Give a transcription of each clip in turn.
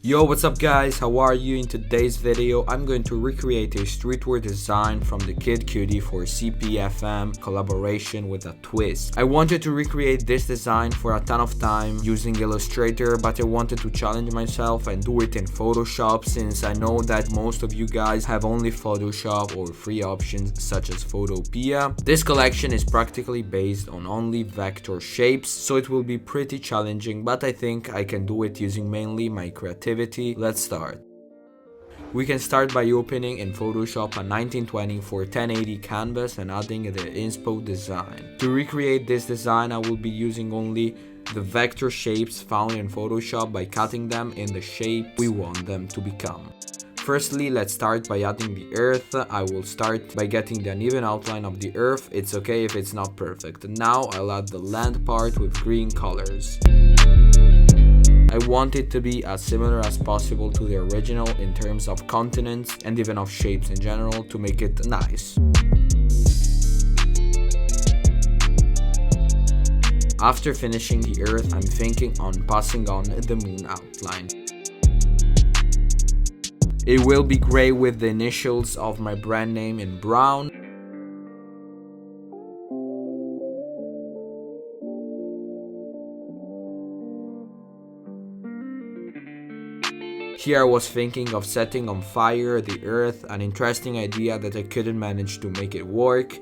Yo, what's up guys, how are you? In today's video, I'm going to recreate a streetwear design from the Kid Cutie for CPFM collaboration with a twist. I wanted to recreate this design for a ton of time using Illustrator, but I wanted to challenge myself and do it in Photoshop since I know that most of you guys have only Photoshop or free options such as Photopea. This collection is practically based on only vector shapes, so it will be pretty challenging, but I think I can do it using mainly my creativity. Let's start. We can start by opening in Photoshop a 1920 x 1080 canvas and adding the inspo design. To recreate this design, I will be using only the vector shapes found in Photoshop by cutting them in the shape we want them to become. Firstly, let's start by adding the earth. I will start by getting the uneven outline of the earth. It's okay if it's not perfect. Now I'll add the land part with green colors. I want it to be as similar as possible to the original in terms of continents and even of shapes in general to make it nice. After finishing the earth, I'm thinking on passing on the moon outline. It will be gray with the initials of my brand name in brown. Here I was thinking of setting on fire the earth, an interesting idea that I couldn't manage to make it work.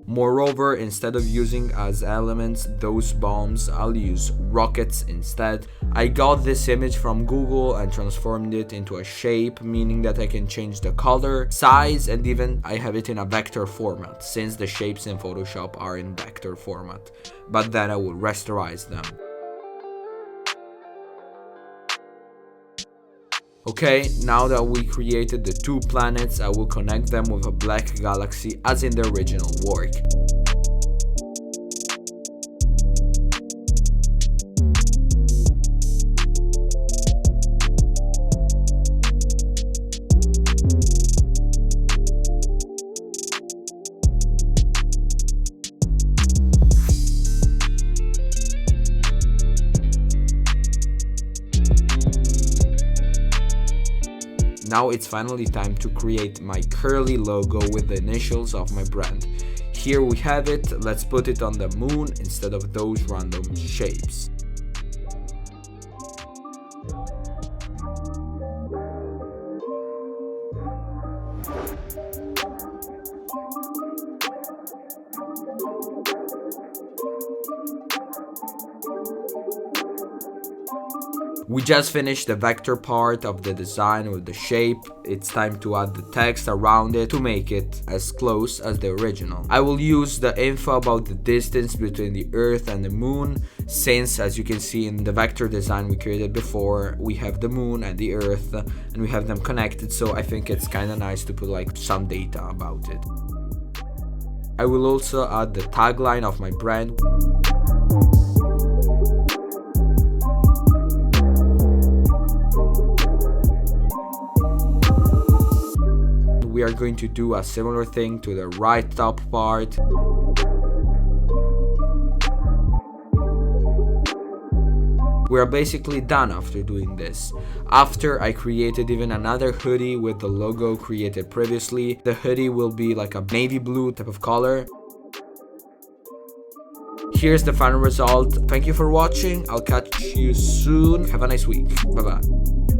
Moreover, instead of using as elements those bombs, I'll use rockets instead. I got this image from Google and transformed it into a shape, meaning that I can change the color, size, and even I have it in a vector format, since the shapes in Photoshop are in vector format. But then I will rasterize them. Okay, now that we created the two planets, I will connect them with a black galaxy as in the original work. Now it's finally time to create my curly logo with the initials of my brand. Here we have it, let's put it on the moon instead of those random shapes. We just finished the vector part of the design with the shape. It's time to add the text around it to make it as close as the original. I will use the info about the distance between the earth and the moon, since as you can see in the vector design we created before, we have the moon and the earth and we have them connected, so I think it's kinda nice to put like some data about it. I will also add the tagline of my brand. We are going to do a similar thing to the right top part. We are basically done after doing this. After I created even another hoodie with the logo created previously. The hoodie will be like a navy blue type of color. Here's the final result. Thank you for watching. I'll catch you soon. Have a nice week. Bye bye.